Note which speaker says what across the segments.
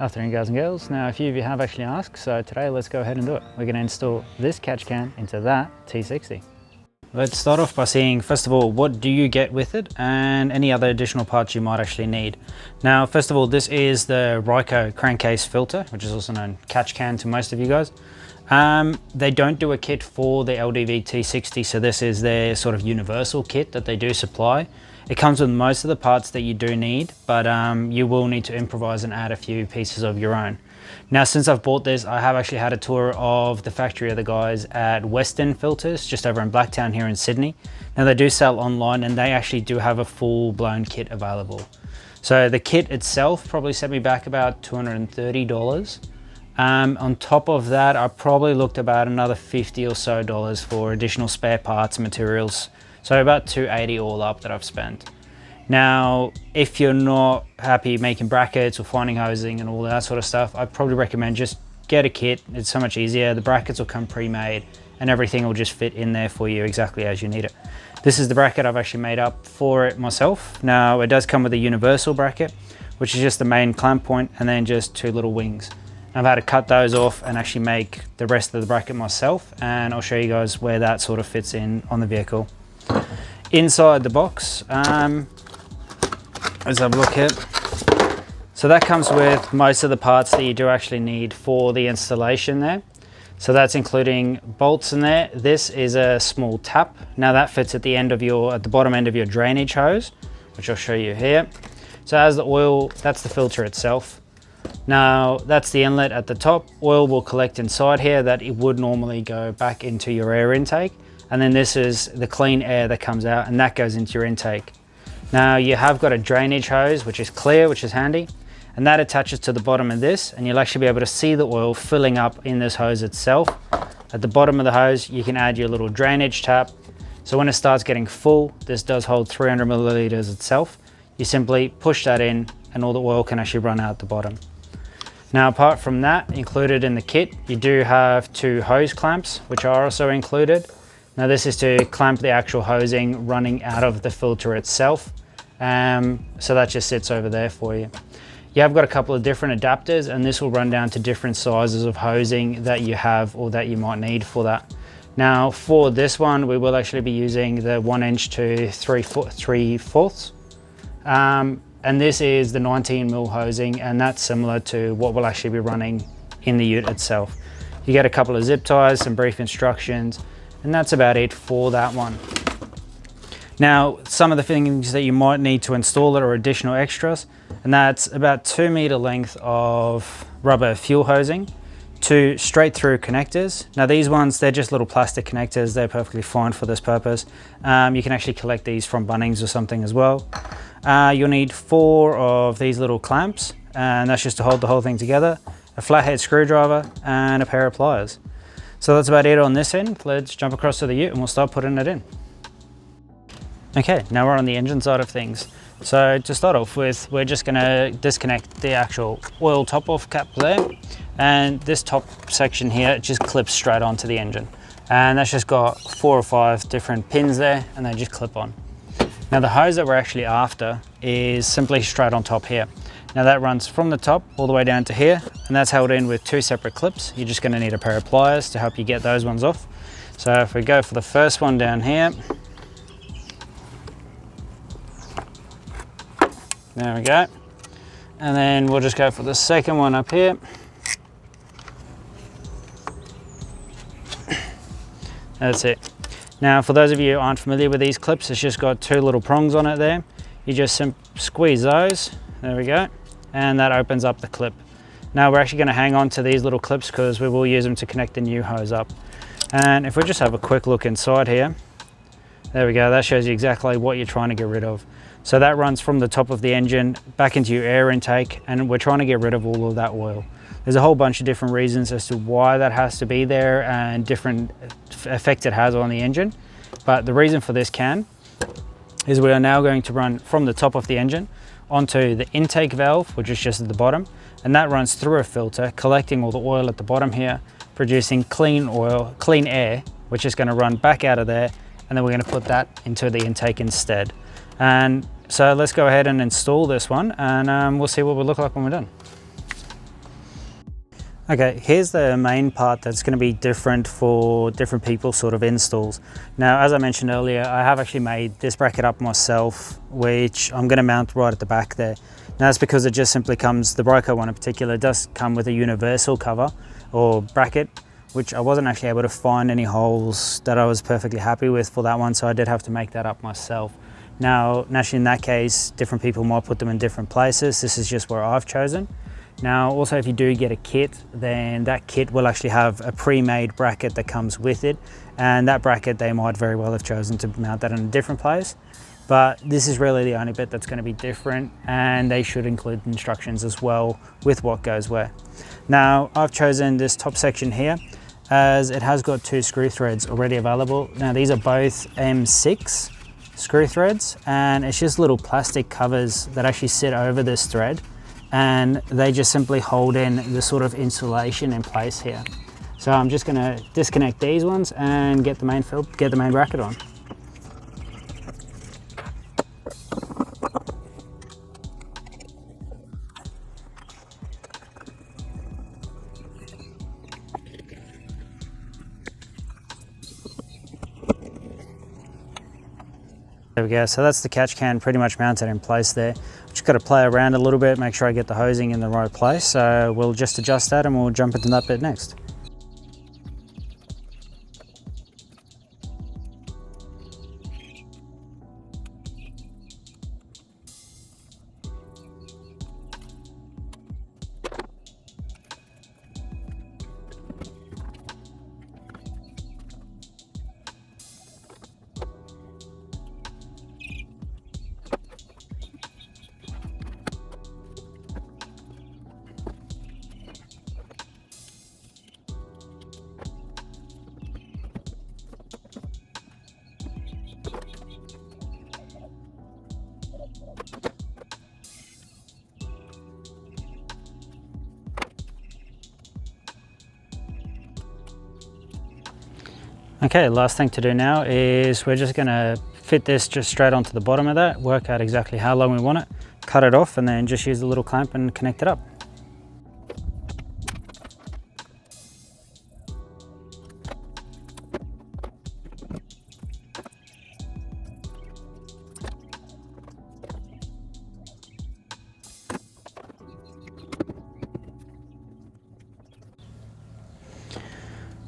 Speaker 1: Afternoon, guys and girls. Now, a few of you have actually asked, so today let's go ahead and do it. We're going to install this catch can into that T60. Let's start off by seeing, first of all, what do you get with it and any other additional parts you might actually need. Now, first of all, this is the Raikou crankcase filter, which is also known catch can to most of you guys. They don't do a kit for the LDV T60, so this is their sort of universal kit that they do supply. It comes with most of the parts that you do need, but you will need to improvise and add a few pieces of your own. Now, since I've bought this, I have actually had a tour of the factory of the guys at Western Filters, just over in Blacktown here in Sydney. Now, they do sell online and they actually do have a full-blown kit available. So the kit itself probably set me back about $230. On top of that, I probably looked about another $50 or so for additional spare parts and materials. So about $280 all up that I've spent. Now, if you're not happy making brackets or finding hosing and all that sort of stuff, I'd probably recommend just get a kit. It's so much easier. The brackets will come pre-made and everything will just fit in there for you exactly as you need it. This is the bracket I've actually made up for it myself. Now, it does come with a universal bracket, which is just the main clamp point and then just two little wings. I've had to cut those off and actually make the rest of the bracket myself, and I'll show you guys where that sort of fits in on the vehicle. Inside the box, let's have a look here. So that comes with most of the parts that you do actually need for the installation there. So that's including bolts in there. This is a small tap. Now that fits at the end of at the bottom end of your drainage hose, which I'll show you here. So as the oil, that's the filter itself. Now that's the inlet at the top. Oil will collect inside here that it would normally go back into your air intake. And then this is the clean air that comes out and that goes into your intake. Now you have got a drainage hose, which is clear, which is handy. And that attaches to the bottom of this and you'll actually be able to see the oil filling up in this hose itself. At the bottom of the hose, you can add your little drainage tap. So when it starts getting full, this does hold 300 milliliters itself. You simply push that in and all the oil can actually run out the bottom. Now, apart from that, included in the kit, you do have two hose clamps, which are also included. Now this is to clamp the actual hosing running out of the filter itself. So that just sits over there for you. You have got a couple of different adapters and this will run down to different sizes of hosing that you have or that you might need for that. Now for this one, we will actually be using the 1 inch to 3/4. And this is the 19 mil hosing and that's similar to what we'll actually be running in the ute itself. You get a couple of zip ties, some brief instructions, and that's about it for that one. Now, some of the things that you might need to install it are additional extras, and that's about 2 meter length of rubber fuel hosing, 2 straight through connectors. Now these ones, they're just little plastic connectors. They're perfectly fine for this purpose. You can actually collect these from Bunnings or something as well. You'll need 4 of these little clamps, and that's just to hold the whole thing together, a flathead screwdriver, and a pair of pliers. So that's about it on this end. Let's jump across to the ute and we'll start putting it in. Okay, now we're on the engine side of things. So to start off with, we're just gonna disconnect the actual oil top off cap there. And this top section here just clips straight onto the engine. And that's just got 4 or 5 different pins there and they just clip on. Now the hose that we're actually after is simply straight on top here. Now that runs from the top all the way down to here, and that's held in with 2 separate clips. You're just gonna need a pair of pliers to help you get those ones off. So if we go for the first one down here, there we go. And then we'll just go for the second one up here. That's it. Now, for those of you who aren't familiar with these clips, it's just got 2 little prongs on it there. You just squeeze those, there we go, and that opens up the clip. Now we're actually gonna hang on to these little clips because we will use them to connect the new hose up. And if we just have a quick look inside here, there we go, that shows you exactly what you're trying to get rid of. So that runs from the top of the engine back into your air intake, and we're trying to get rid of all of that oil. There's a whole bunch of different reasons as to why that has to be there and different effects it has on the engine. But the reason for this can is we are now going to run from the top of the engine onto the intake valve, which is just at the bottom, and that runs through a filter, collecting all the oil at the bottom here, producing clean air, which is going to run back out of there, and then we're going to put that into the intake instead. And so let's go ahead and install this one, and we'll see what we look like when we're done. Okay, here's the main part that's going to be different for different people's sort of installs. Now, as I mentioned earlier, I have actually made this bracket up myself, which I'm going to mount right at the back there. Now, that's because it just simply comes, the Raikou one in particular, does come with a universal cover or bracket, which I wasn't actually able to find any holes that I was perfectly happy with for that one, so I did have to make that up myself. Now, naturally in that case, different people might put them in different places. This is just where I've chosen. Now, also if you do get a kit, then that kit will actually have a pre-made bracket that comes with it. And that bracket, they might very well have chosen to mount that in a different place. But this is really the only bit that's going to be different, and they should include instructions as well with what goes where. Now, I've chosen this top section here as it has got 2 screw threads already available. Now, these are both M6 screw threads, and it's just little plastic covers that actually sit over this thread, and they just simply hold in the sort of insulation in place here. So I'm just going to disconnect these ones and get the main bracket on. There we go, so that's the catch can pretty much mounted in place there. Just got to play around a little bit, make sure I get the hosing in the right place. So we'll just adjust that and we'll jump into that bit next. Okay, last thing to do now is we're just gonna fit this just straight onto the bottom of that, work out exactly how long we want it, cut it off, and then just use a little clamp and connect it up.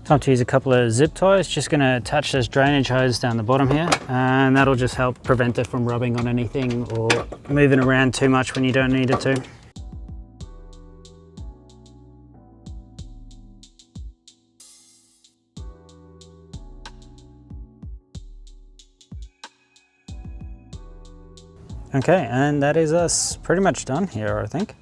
Speaker 1: Time to use a couple of zip ties. Just going to attach this drainage hose down the bottom here, and that'll just help prevent it from rubbing on anything or moving around too much when you don't need it to. Okay, and that is us pretty much done here, I think.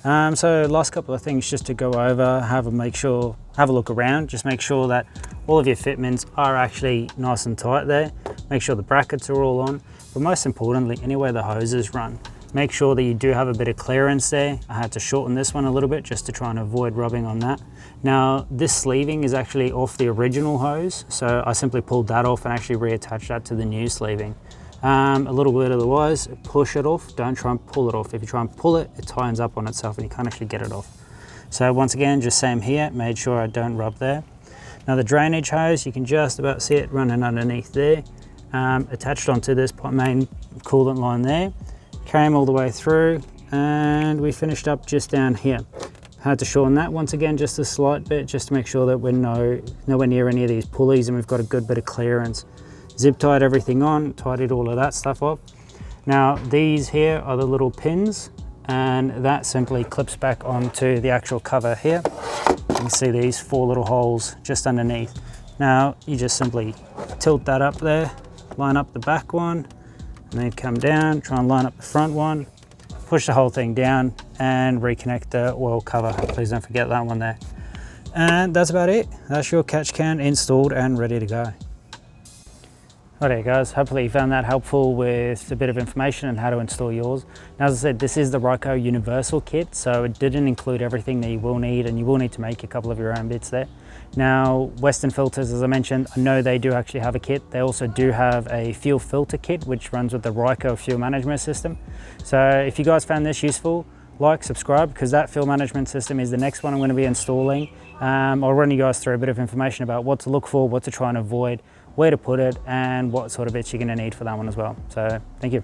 Speaker 1: So last couple of things just to go over, have a look around, just make sure that all of your fitments are actually nice and tight there. Make sure the brackets are all on, but most importantly, anywhere the hoses run, make sure that you do have a bit of clearance there. I had to shorten this one a little bit just to try and avoid rubbing on that. Now, this sleeving is actually off the original hose, so I simply pulled that off and actually reattached that to the new sleeving. A little bit otherwise, push it off, don't try and pull it off. If you try and pull it, it tightens up on itself and you can't actually get it off. So once again, just same here, made sure I don't rub there. Now the drainage hose, you can just about see it running underneath there, attached onto this main coolant line there, came all the way through, and we finished up just down here. Had to shorten that once again, just a slight bit, just to make sure that we're nowhere near any of these pulleys and we've got a good bit of clearance. Zip tied everything on, tidied all of that stuff up. Now these here are the little pins, and that simply clips back onto the actual cover here. You can see these 4 little holes just underneath. Now you just simply tilt that up there, line up the back one, and then come down, try and line up the front one, push the whole thing down and reconnect the oil cover. Please don't forget that one there. And that's about it. That's your catch can installed and ready to go. Alright guys, hopefully you found that helpful with a bit of information on how to install yours. Now, as I said, this is the Raikou Universal Kit, so it didn't include everything that you will need, and you will need to make a couple of your own bits there. Now, Western Filters, as I mentioned, I know they do actually have a kit. They also do have a fuel filter kit, which runs with the Raikou fuel management system. So if you guys found this useful, like, subscribe, because that fuel management system is the next one I'm going to be installing. I'll run you guys through a bit of information about what to look for, what to try and avoid, where to put it, and what sort of bits you're going to need for that one as well. So thank you.